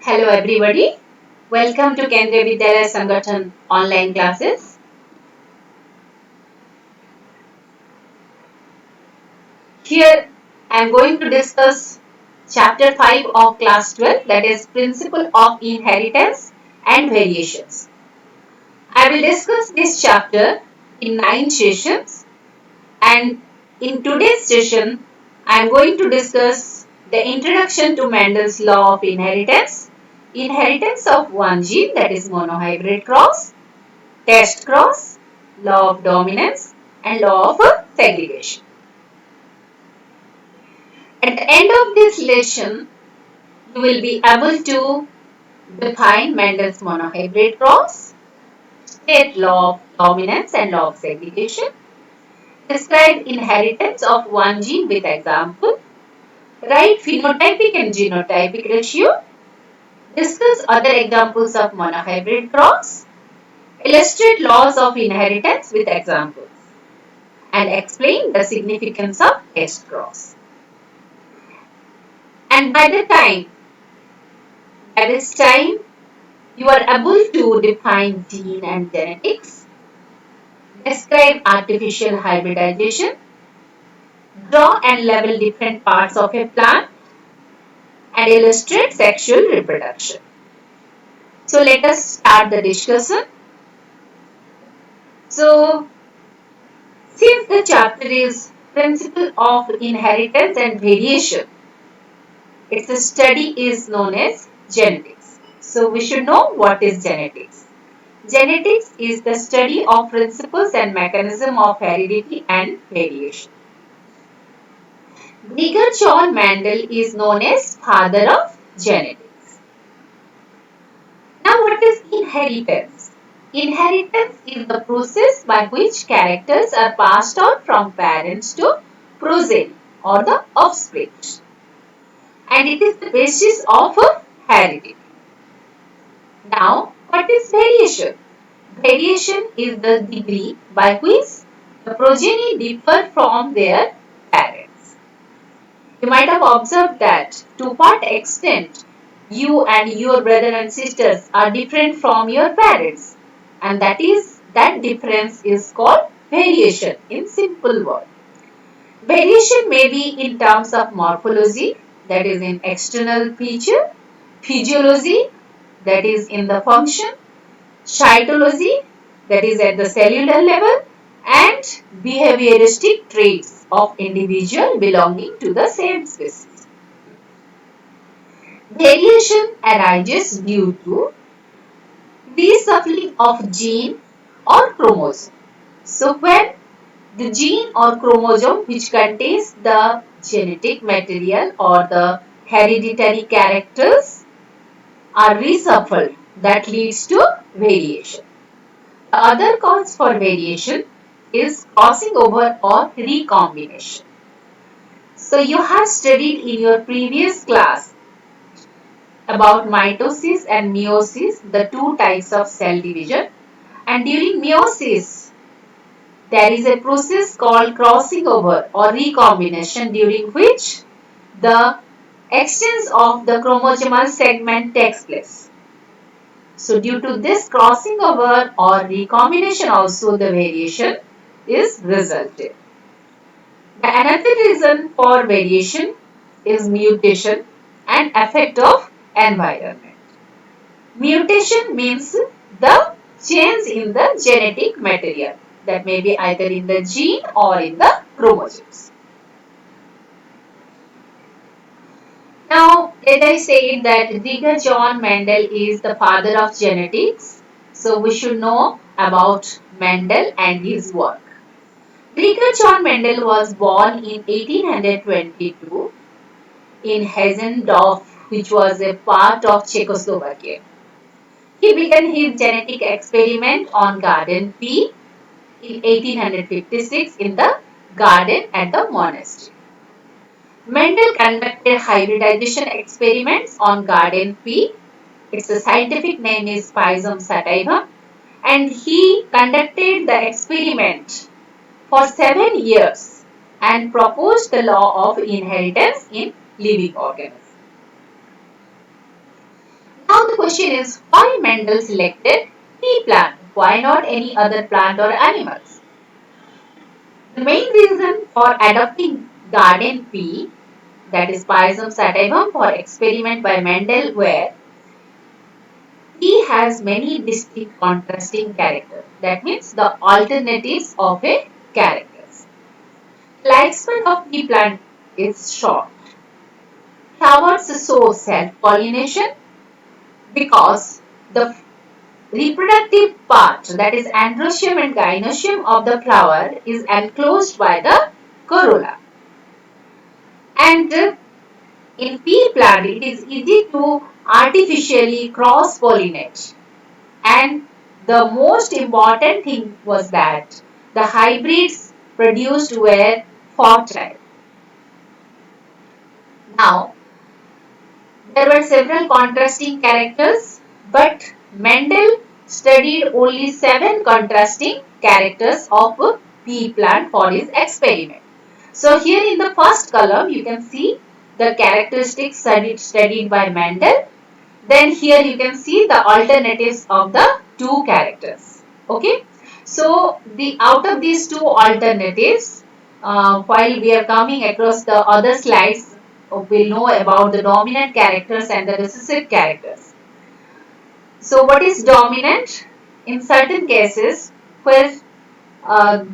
Hello everybody. Welcome to Kendriya Vidyalaya Sangathan online classes. Here I am going to discuss chapter 5 of class 12, that is Principle of Inheritance and Variations. I will discuss this chapter in 9 sessions, and in today's session I am going to discuss the introduction to Mendel's law of inheritance, inheritance of one gene, that is monohybrid cross, test cross, law of dominance, and law of segregation. At the end of this lesson, you will be able to define Mendel's monohybrid cross, state law of dominance and law of segregation, describe inheritance of one gene with example, write phenotypic and genotypic ratio, discuss other examples of monohybrid cross, illustrate laws of inheritance with examples, and explain the significance of test cross. And by this time, you are able to define gene and genetics, describe artificial hybridization, draw and label different parts of a plant, and illustrate sexual reproduction. So let us start the discussion. So since the chapter is Principle of Inheritance and Variation, its study is known as genetics. So we should know what is genetics. Genetics is the study of principles and mechanism of heredity and variation. Gregor John Mendel is known as father of genetics. Now what is inheritance? Inheritance is the process by which characters are passed on from parents to progeny or the offspring, and it is the basis of heredity. Now what is variation? Variation is the degree by which the progeny differ from their parents. You might have observed that to what extent you and your brother and sisters are different from your parents, and that difference is called variation in simple word. Variation may be in terms of morphology, that is in external feature, physiology, that is in the function, cytology, that is at the cellular level, and behavioristic traits of individual belonging to the same species. Variation arises due to reshuffling of gene or chromosome. So when the gene or chromosome which contains the genetic material or the hereditary characters are reshuffled, that leads to variation. The other cause for variation is crossing over or recombination. So you have studied in your previous class about mitosis and meiosis, the two types of cell division. And during meiosis, there is a process called crossing over or recombination, during which the exchange of the chromosomal segment takes place. So due to this crossing over or recombination also, the variation is resulted. Another reason for variation is mutation and effect of environment. Mutation means the change in the genetic material, that may be either in the gene or in the chromosomes. Now, as I said that Gregor John Mendel is the father of genetics, so we should know about Mendel and his work. Gregor John Mendel was born in 1822 in Hessendorf, which was a part of Czechoslovakia. He began his genetic experiment on garden pea in 1856 in the garden at the monastery. Mendel conducted hybridization experiments on garden pea. Its scientific name is Pisum sativum, and he conducted the experiment for 7 years and proposed the law of inheritance in living organisms. question is why Mendel selected pea plant? Why not any other plant or animals? The main reason for adopting garden pea, that is Pisum sativum, for experiment by Mendel were pea has many distinct contrasting characters. That means the alternatives of a characters. Lifespan of pea plant is short. Flowers show self-pollination because the reproductive part, that is androecium and gynoecium of the flower, is enclosed by the corolla. And in pea plant, it is easy to artificially cross-pollinate. And the most important thing was that the hybrids produced were fertile. Now, there were several contrasting characters, but Mendel studied only 7 contrasting characters of a pea plant for his experiment. So here in the first column, you can see the characteristics studied by Mendel. Then here you can see the alternatives of the 2 characters. Okay. So out of these 2 alternatives, while we are coming across the other slides, we'll know about the dominant characters and the recessive characters. So what is dominant? In certain cases where uh,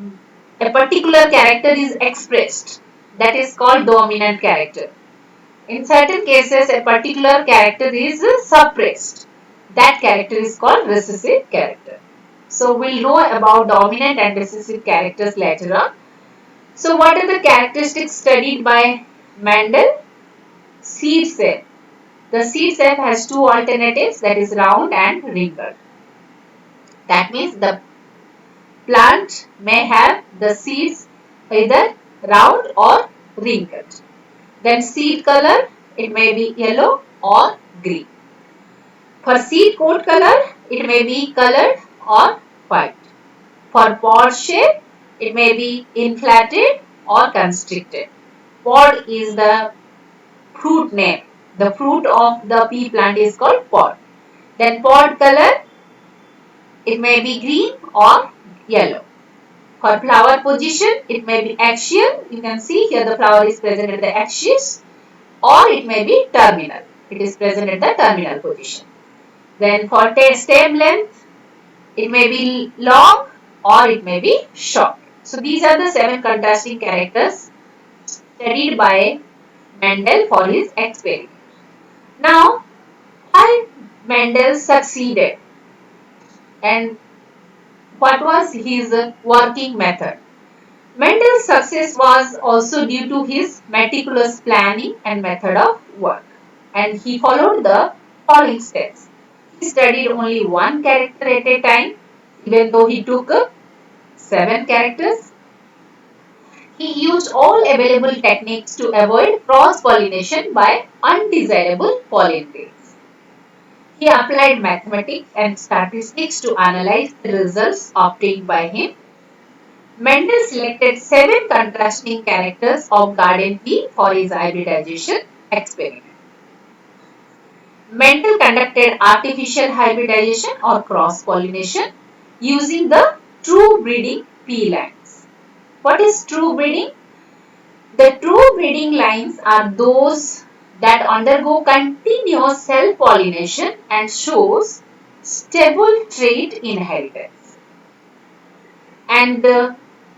a particular character is expressed, that is called dominant character. In certain cases, a particular character is suppressed. That character is called recessive character. So we'll know about dominant and recessive characters later on. So what are the characteristics studied by Mendel? Seed set. The seed set has 2 alternatives, that is round and wrinkled. That means the plant may have the seeds either round or wrinkled. Then seed color, it may be yellow or green. For seed coat color, it may be colored or white. For pod shape, it may be inflated or constricted. Pod is the fruit name. The fruit of the pea plant is called pod. Then pod color, it may be green or yellow. For flower position, it may be axial. You can see here the flower is present at the axis, or it may be terminal. It is present at the terminal position. Then for stem length, it may be long or it may be short. So these are the 7 contrasting characters studied by Mendel for his experiment. Now, why Mendel succeeded and what was his working method? Mendel's success was also due to his meticulous planning and method of work, and he followed the following steps. He studied only 1 character at a time, even though he took 7 characters. He used all available techniques to avoid cross-pollination by undesirable pollen grains. He applied mathematics and statistics to analyze the results obtained by him. Mendel selected 7 contrasting characters of garden pea for his hybridization experiment. Mendel conducted artificial hybridization or cross-pollination using the true breeding pea lines. What is true breeding? The true breeding lines are those that undergo continuous self-pollination and shows stable trait inheritance. And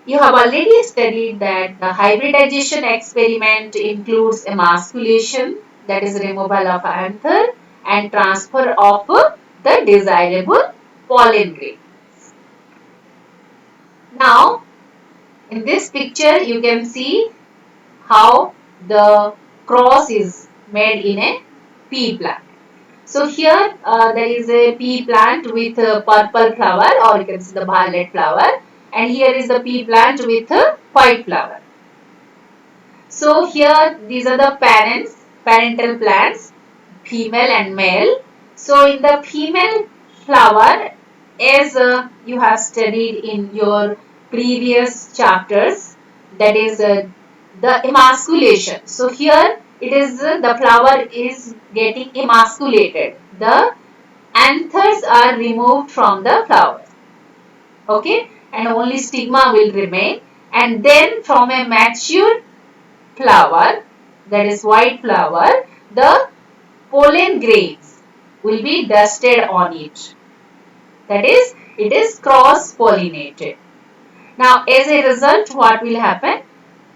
you have already studied that the hybridization experiment includes emasculation, that is removal of anther, and transfer of the desirable pollen grains. Now, in this picture, you can see how the cross is made in a pea plant. So here there is a pea plant with a purple flower, or you can see the violet flower, and here is the pea plant with a white flower. So here these are the parental plants, female and male. So in the female flower, as you have studied in your previous chapters, that is the emasculation. So here it is the flower is getting emasculated. The anthers are removed from the flower. Okay, and only stigma will remain, and then from a mature flower, that is white flower, the pollen grains will be dusted on it. That is, it is cross pollinated. Now, as a result, what will happen?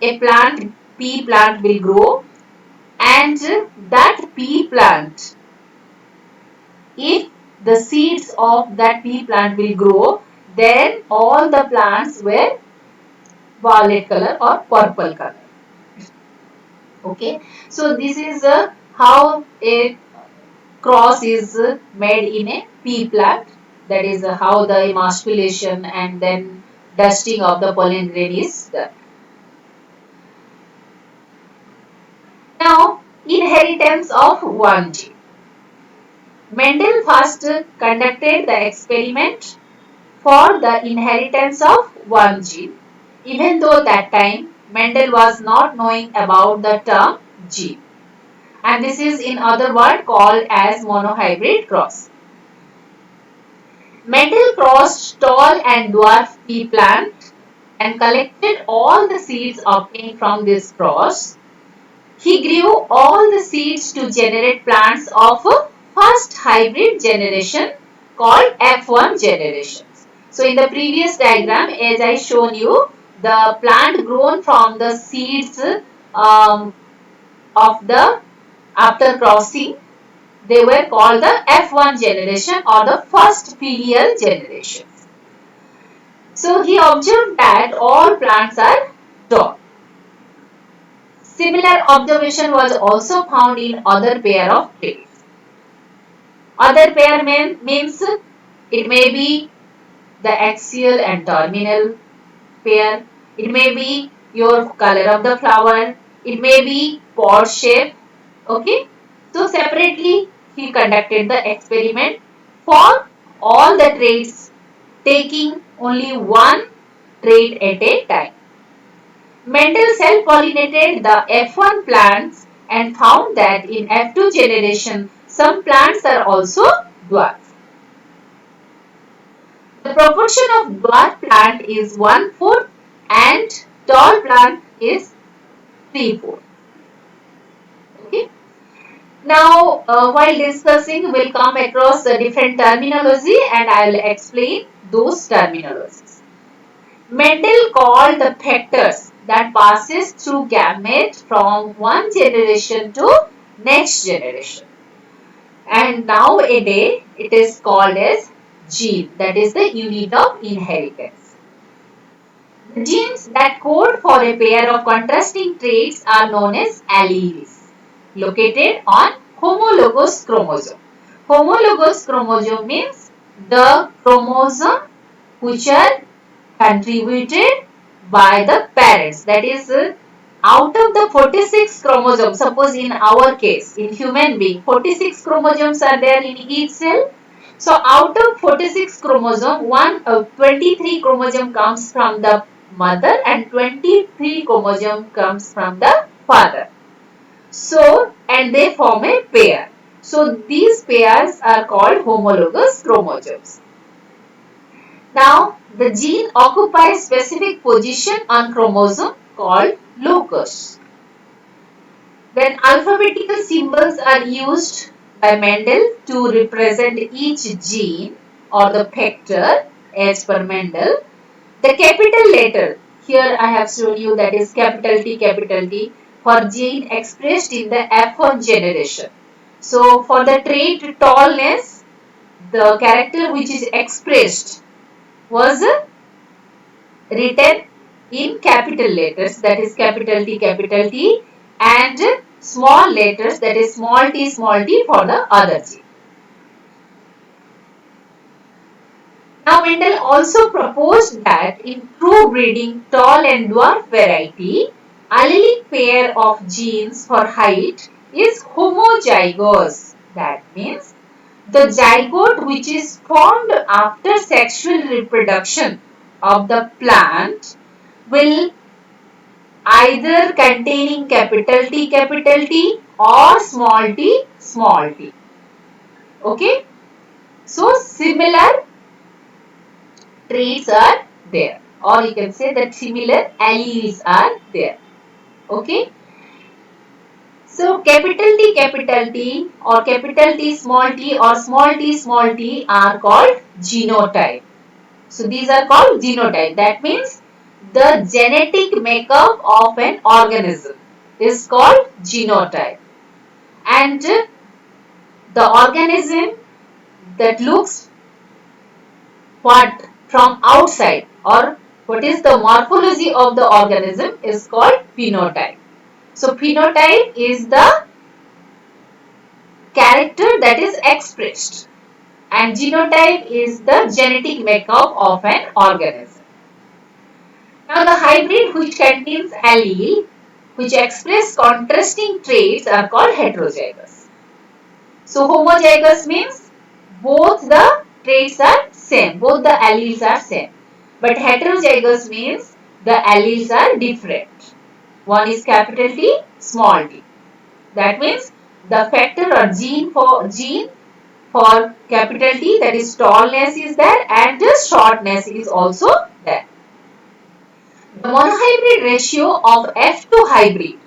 A plant, pea plant will grow, and that pea plant, if the seeds of that pea plant will grow, then all the plants were violet color or purple color. Okay, so this is how a cross is made in a pea plant. That is how the emasculation and then dusting of the pollen grain is done. Now, inheritance of one gene. Mendel first conducted the experiment for the inheritance of one gene, even though that time Mendel was not knowing about the term gene. And this is in other word called as monohybrid cross. Mendel crossed tall and dwarf pea plant and collected all the seeds obtained from this cross. He grew all the seeds to generate plants of first hybrid generation called F1 generations. So in the previous diagram, as I shown you, the plant grown from the seeds of the after crossing, they were called the F1 generation or the first filial generation. So he observed that all plants are tall. Similar observation was also found in other pair of traits. Other pair means it may be the axial and terminal pair. It may be your color of the flower. It may be pod shape. Okay. So separately he conducted the experiment for all the traits, taking only one trait at a time. Mendel self-pollinated the F1 plants and found that in F2 generation, some plants are also dwarf. The proportion of dwarf plant is 1/4 and tall plant is 3/4. Okay. Now, while discussing, we'll come across the different terminology and I will explain those terminologies. Mendel called the factors that passes through gamete from one generation to next generation. And nowadays it is called as gene, that is the unit of inheritance. The genes that code for a pair of contrasting traits are known as alleles, located on homologous chromosome. Homologous chromosome means the chromosome which are contributed by the parents. That is, out of the 46 chromosomes, suppose in our case, in human being, 46 chromosomes are there in each cell. So, out of 46 chromosome, 23 chromosome comes from the mother and 23 chromosome comes from the father. So, and they form a pair. So, these pairs are called homologous chromosomes. Now, the gene occupies specific position on chromosome called locus. Then alphabetical symbols are used by Mendel to represent each gene or the factor as per Mendel. The capital letter, here I have shown you, that is capital T for gene expressed in the F1 generation. So, for the trait tallness, the character which is expressed was written in capital letters, that is capital T, and small letters, that is small t for the other gene. Now Mendel also proposed that in true breeding tall and dwarf variety, allelic pair of genes for height is homozygous. That means the zygote which is formed after sexual reproduction of the plant will either containing capital T or small t. Okay. So similar traits are there, or you can say that similar alleles are there. Okay. So capital T or capital T or small t are called genotype. So these are called genotype. That means the genetic makeup of an organism is called genotype. And the organism that looks what from outside, or what is the morphology of the organism, is called phenotype. So phenotype is the character that is expressed, and genotype is the genetic makeup of an organism. Now the hybrid which contains allele which express contrasting traits are called heterozygous. So homozygous means both the traits are same, both the alleles are same. But heterozygous means the alleles are different. One is capital T, small t. That means the factor or gene for capital T, that is tallness, is there, and the shortness is also there. The monohybrid ratio of F2 hybrid.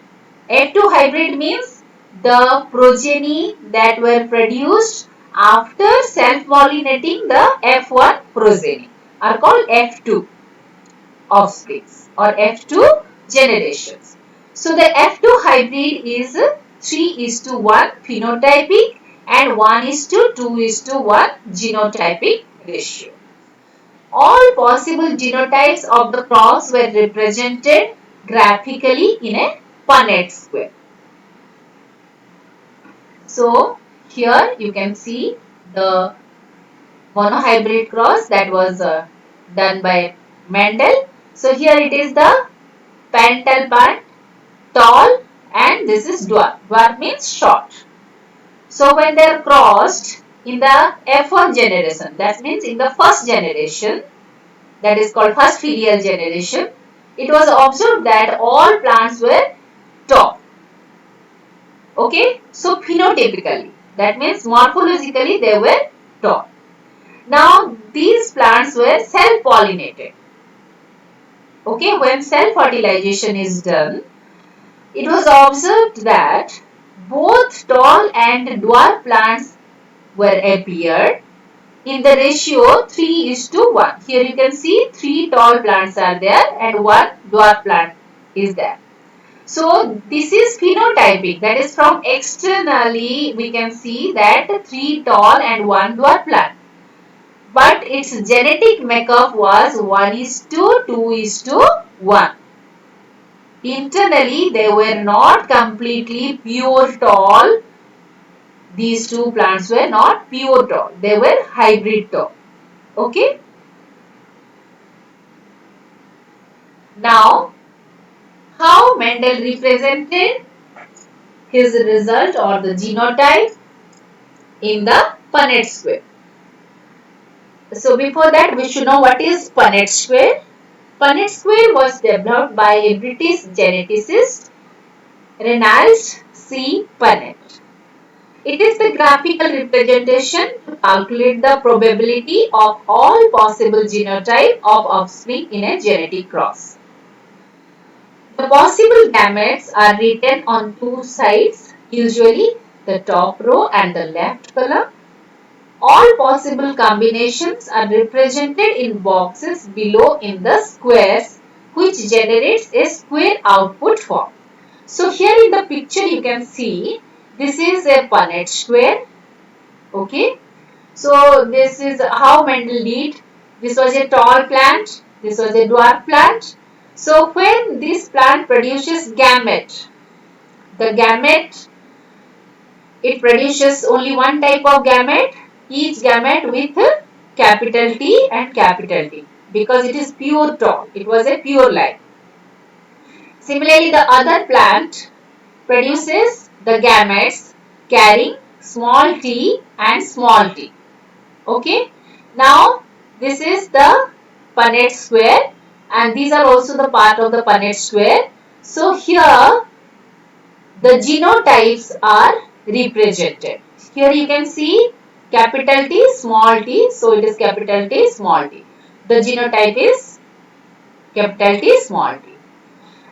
F2 hybrid means the progeny that were produced after self-pollinating the F1 progeny are called F2 offsprings or F2 generations. So the F2 hybrid is 3:1 phenotypic and 1:2:1 genotypic ratio. All possible genotypes of the cross were represented graphically in a Punnett square. So here you can see the monohybrid cross that was done by Mendel. So here it is the Pentalpant, tall, and this is dwarf. Dwarf means short. So when they are crossed in the F1 generation, that means in the first generation, that is called first filial generation, it was observed that all plants were tall. Okay, so phenotypically, that means morphologically they were tall. Now these plants were self-pollinated. Okay, when self-fertilization is done, it was observed that both tall and dwarf plants were appeared in the ratio 3:1. Here you can see 3 tall plants are there and 1 dwarf plant is there. So this is phenotypic, that is from externally we can see that 3 tall and 1 dwarf plant. But its genetic makeup was 1:2:1. Internally they were not completely pure tall. These two plants were not pure tall, they were hybrid tall. Okay. Now, how Mendel represented his result or the genotype in the Punnett square. So before that we should know what is Punnett square. Punnett square was developed by a British geneticist Renald C. Punnett. It is the graphical representation to calculate the probability of all possible genotype of offspring in a genetic cross. The possible gametes are written on two sides, usually the top row and the left column. All possible combinations are represented in boxes below in the squares, which generates a square output form. So here in the picture you can see this is a Punnett square. Okay. So this is how Mendel did. This was a tall plant. This was a dwarf plant. So when this plant produces gamete, the gamete, it produces only one type of gamete, each gamete with capital T and capital T, because it is pure tall. It was a pure line. Similarly, the other plant produces the gametes carrying small t and small t. Okay. Now, this is the Punnett square and these are also the part of the Punnett square. So, here the genotypes are represented. Here you can see capital T, small t, so it is capital T, small t. The genotype is capital T, small t.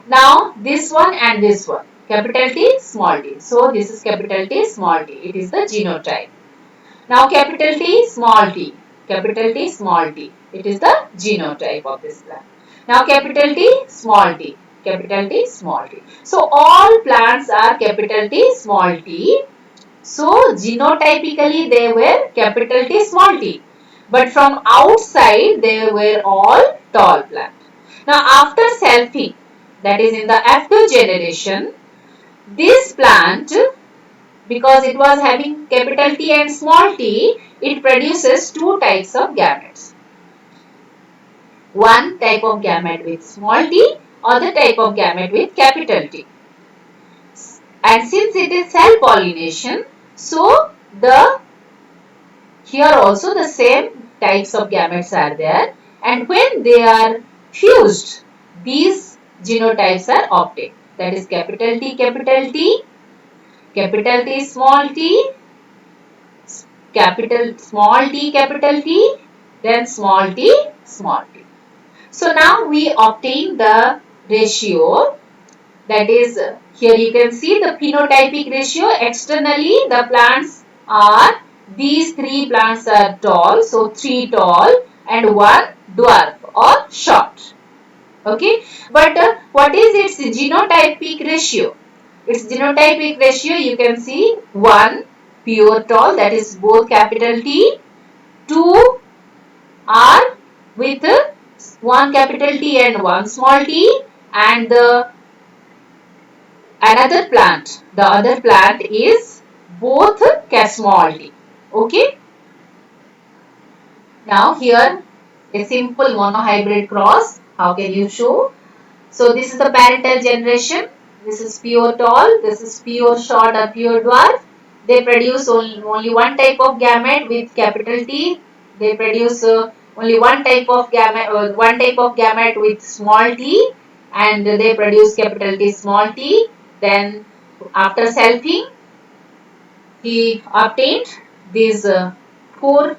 Now this one and this one, capital T, small t. So this is capital T, small t. It is the genotype. Now capital T, small t, capital T, small t. It is the genotype of this plant. Now capital T, small t, capital T, small t. So all plants are capital T, small t. So genotypically they were capital T, small t. But from outside they were all tall plants. Now after selfing, that is in the F2 generation, this plant, because it was having capital T and small t, it produces two types of gametes. One type of gamete with small t, other type of gamete with capital T. And since it is self-pollination, so here also the same types of gametes are there, and when they are fused, these genotypes are obtained. That is capital T, capital T, capital T, small t, capital small t, capital T, then small t, small t. So now we obtain the ratio, that is here you can see the phenotypic ratio. Externally the plants are, these three plants are tall, so 3 tall and 1 dwarf or short. Okay, but what is its genotypic ratio? Its genotypic ratio you can see 1 pure tall, that is both capital T, 2 are with 1 capital T and 1 small t, and the another plant, the other plant is both small t. Okay. Now here a simple monohybrid cross. How can you show? So this is the parental generation. This is pure tall. This is pure short or pure dwarf. They produce only one type of gamete with capital T. They produce only one type of gamete with small t, and they produce capital T, small t. Then after selfing, he obtained these 4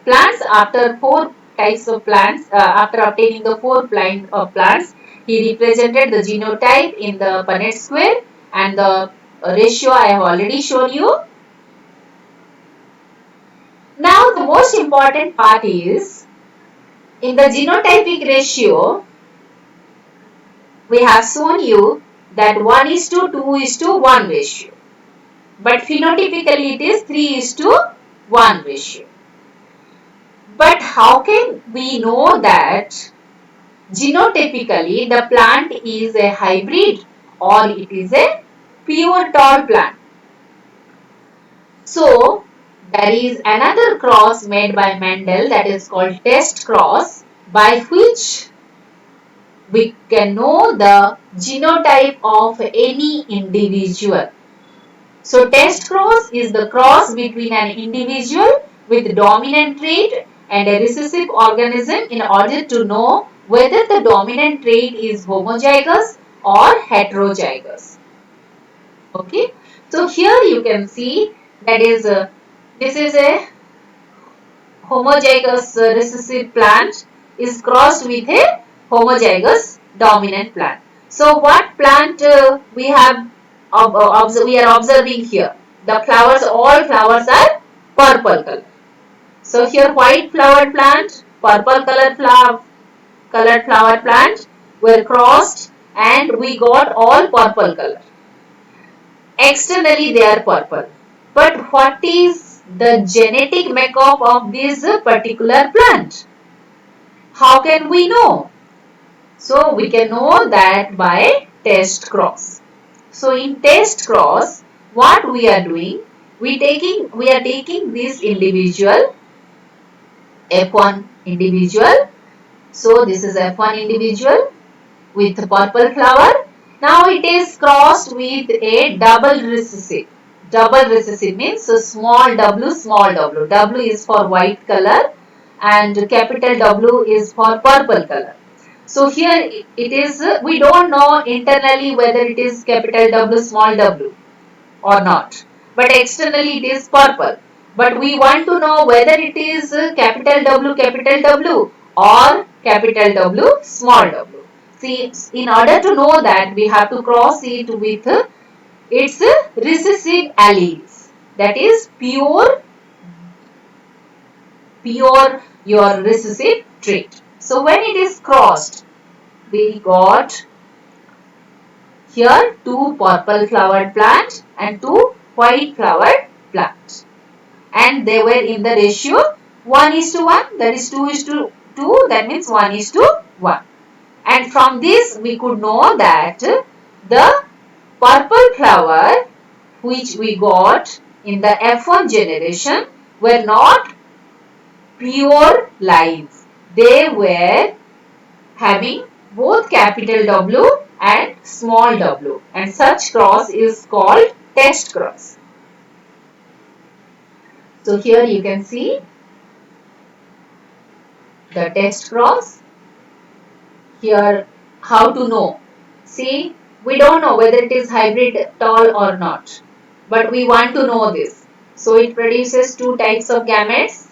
plants. After 4 types of plants, after obtaining the 4 line of plants, he represented the genotype in the Punnett square, and the ratio I have already shown you. Now the most important part is, in the genotypic ratio, we have shown you that 1:2:1 ratio. But phenotypically it is 3:1 ratio. But how can we know that genotypically the plant is a hybrid or it is a pure tall plant? So there is another cross made by Mendel, that is called test cross, by which we can know the genotype of any individual. So test cross is the cross between an individual with dominant trait and a recessive organism in order to know whether the dominant trait is homozygous or heterozygous. Okay. So here you can see that is this is a homozygous recessive plant is crossed with a homozygous dominant plant. So what plant we are observing here? The flowers, all flowers are purple color. So here white flowered plant, purple colored flower plant were crossed, and we got all purple color. Externally they are purple. But what is the genetic makeup of this particular plant? How can we know? So we can know that by test cross. So in test cross, what we are doing? We are taking this individual, F1 individual. So this is F1 individual with purple flower. Now it is crossed with a double recessive. Double recessive means so small w, small w. W is for white color and capital W is for purple color. So here it is, we don't know internally whether it is capital W, small w or not. But externally it is purple. But we want to know whether it is capital W or capital W small w. See, in order to know that, we have to cross it with its recessive alleles. That is pure your recessive trait. So when it is crossed, we got here two purple flowered plants and two white flowered plants. And they were in the ratio 1:1, that is 2:2, that means 1:1. And from this we could know that the purple flower which we got in the F1 generation were not pure lines. They were having both capital W and small w, and such cross is called test cross. So here you can see the test cross. Here how to know. See, we don't know whether it is hybrid tall or not, but we want to know this. So it produces two types of gametes.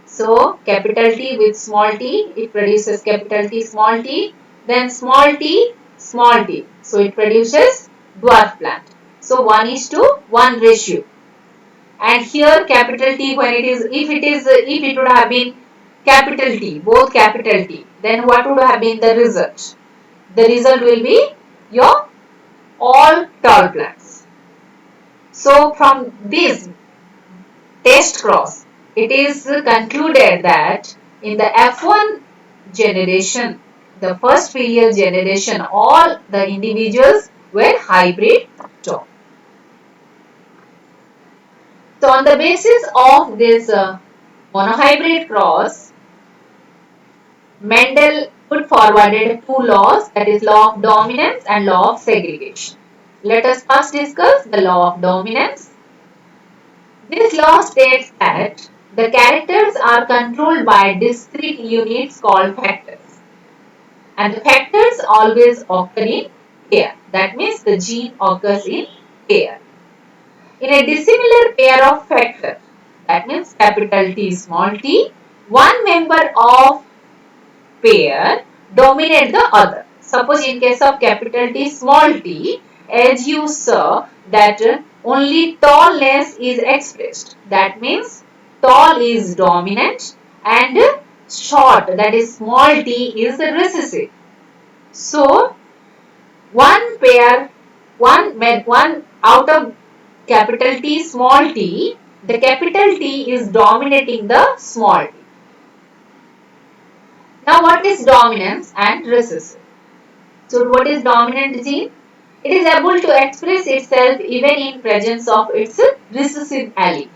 So capital T with small t, it produces capital T small t, then small t small t. So it produces dwarf plant. So 1:1 ratio. And here capital T, when it is, if it would have been capital T, both capital T, then what would have been the result? The result will be your all tall plants. So from this test cross, it is concluded that in the F1 generation, the first filial generation, all the individuals were hybrid tall. So on the basis of this monohybrid cross, Mendel put forwarded two laws, that is law of dominance and law of segregation. Let us first discuss the law of dominance. This law states that the characters are controlled by discrete units called factors, and the factors always occur in pair. That means the gene occurs in pair. In a dissimilar pair of factors, that means capital T small t, one member of pair dominate the other. Suppose in case of capital T small t, as you saw that only tallness is expressed. That means tall is dominant and short, that is small t, is recessive. So one pair, one out of capital T small t, the capital T is dominating the small t. Now what is dominance and recessive? So what is dominant gene? It is able to express itself even in presence of its recessive allele.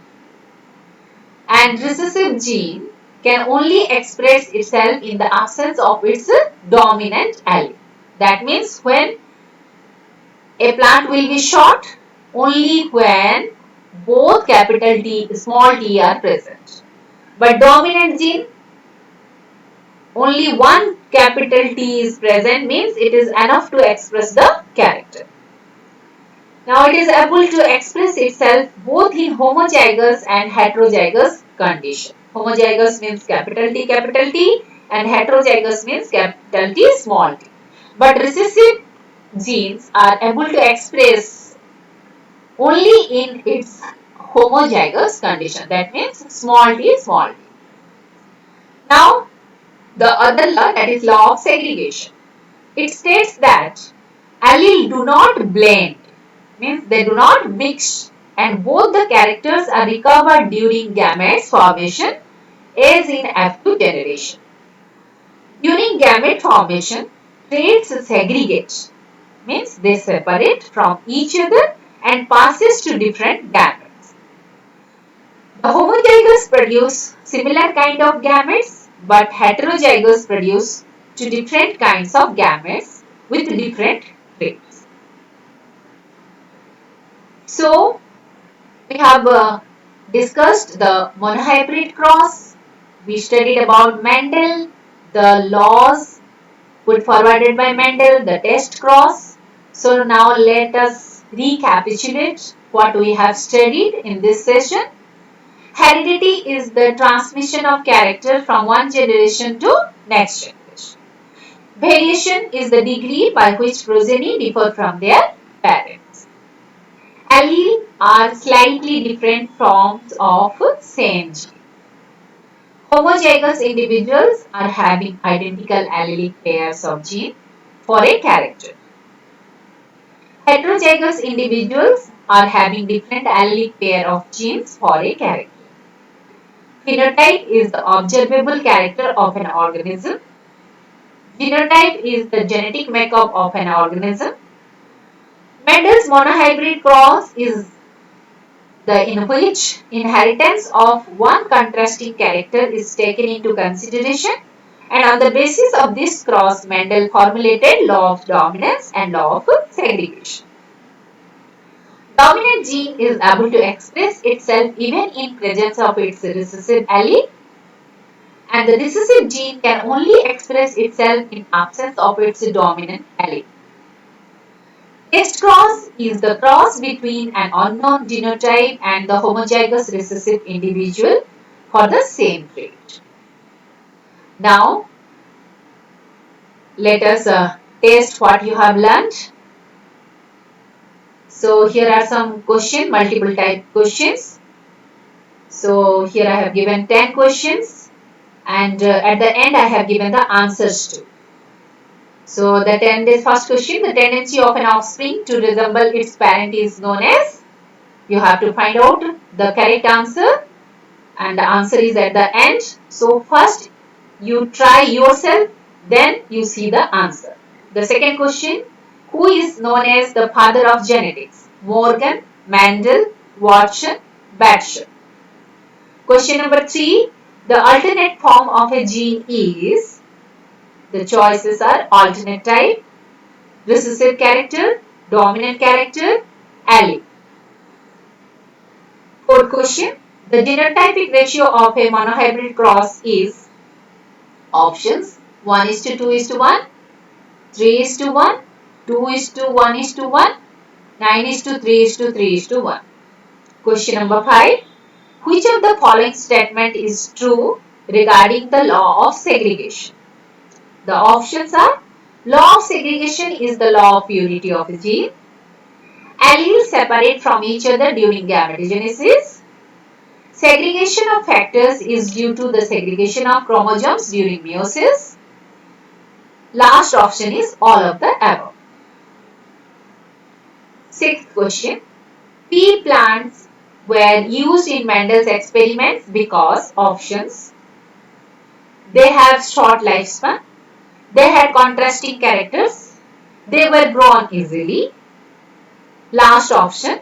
And recessive gene can only express itself in the absence of its dominant allele. That means when a plant will be short only when both capital T, small t are present. But dominant gene, only one capital T is present, means it is enough to express the character. Now it is able to express itself both in homozygous and heterozygous condition. Homozygous means capital T and heterozygous means capital T small t. But recessive genes are able to express only in its homozygous condition. That means small t small t. Now the other law, that is law of segregation. It states that allele do not blend, means they do not mix, and both the characters are recovered during gametes formation as in F2 generation. During gamete formation, traits segregate, means they separate from each other and passes to different gametes. The homozygous produce similar kind of gametes, but heterozygous produce two different kinds of gametes with different traits. So, we have discussed the monohybrid cross. We studied about Mendel, the laws put forwarded by Mendel, the test cross. So, now let us recapitulate what we have studied in this session. Heredity is the transmission of character from one generation to next generation. Variation is the degree by which progeny differ from their parents. Allele are slightly different forms of same gene. Homozygous individuals are having identical allelic pairs of gene for a character. Heterozygous individuals are having different allelic pair of genes for a character. Phenotype is the observable character of an organism. Genotype is the genetic makeup of an organism. Mendel's monohybrid cross is the in which inheritance of one contrasting character is taken into consideration, and on the basis of this cross, Mendel formulated law of dominance and law of segregation. Dominant gene is able to express itself even in presence of its recessive allele, and the recessive gene can only express itself in absence of its dominant allele. Test cross is the cross between an unknown genotype and the homozygous recessive individual for the same trait. Now, let us test what you have learned. So, here are some questions, multiple type questions. So, here I have given 10 questions, and at the end I have given the answers to. So, the first question, the tendency of an offspring to resemble its parent is known as. You have to find out the correct answer, and the answer is at the end. So, first you try yourself, then you see the answer. The second question, who is known as the father of genetics? Morgan, Mendel, Watson, Batcher. Question number 3, the alternate form of a gene is, the choices are alternate type, recessive character, dominant character, allele. Fourth question, the genotypic ratio of a monohybrid cross is options 1 is to 2 is to 1, 3 is to 1, 2 is to 1 is to 1, 9 is to 3 is to 3 is to 1. Question number 5, which of the following statement is true regarding the law of segregation? The options are, law of segregation is the law of unity of the gene. Alleles separate from each other during gametogenesis. Segregation of factors is due to the segregation of chromosomes during meiosis. Last option is all of the above. Sixth question. Pea plants were used in Mendel's experiments because options. They have short lifespan. They had contrasting characters. They were grown easily. Last option,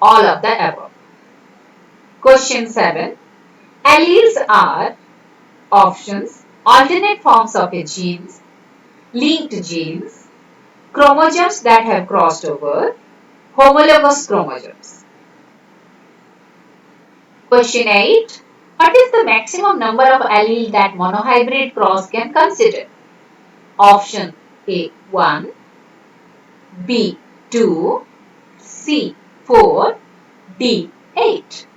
all of the above. Question 7. Alleles are options, alternate forms of a genes, linked genes, chromosomes that have crossed over, homologous chromosomes. Question 8. What is the maximum number of alleles that monohybrid cross can consider? Option A 1, B 2, C 4, D 8.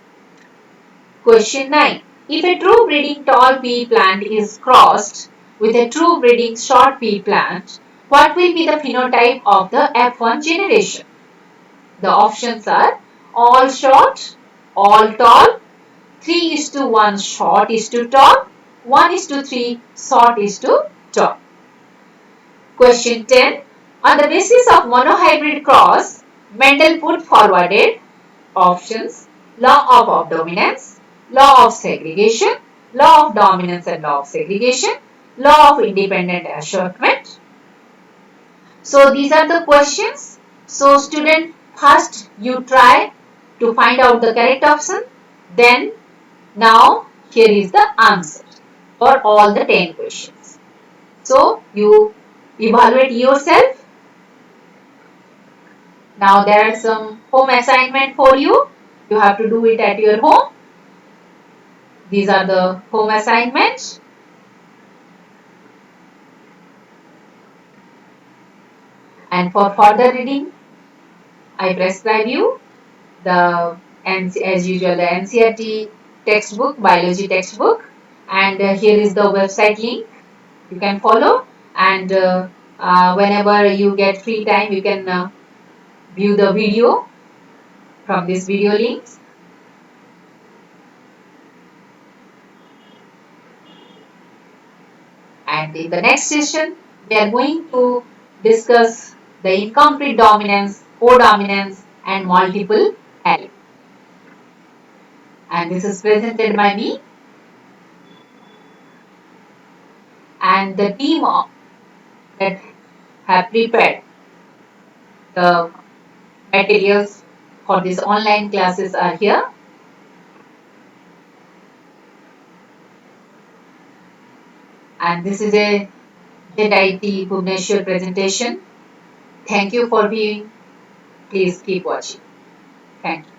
Question 9. If a true breeding tall pea plant is crossed with a true breeding short pea plant, what will be the phenotype of the F1 generation? The options are all short, all tall, 3 is to 1 short is to tall, 1 is to 3 short is to tall. Question 10. On the basis of monohybrid cross, Mendel put forwarded options, law of dominance, law of segregation, law of dominance and law of segregation, law of independent assortment. So these are the questions. So student, first you try to find out the correct option. Then now here is the answer for all the 10 questions. So you evaluate yourself. Now there are some home assignment for you. You have to do it at your home. These are the home assignments. And for further reading, I prescribe you the as usual the NCERT textbook, biology textbook, and here is the website link. You can follow, and whenever you get free time, you can view the video from this video links. And in the next session, we are going to discuss the incomplete dominance, codominance, and multiple allele. And this is presented by me and the team that have prepared the materials for these online classes are here. And this is a JIT Bhubaneswar presentation. Thank you for viewing. Please keep watching. Thank you.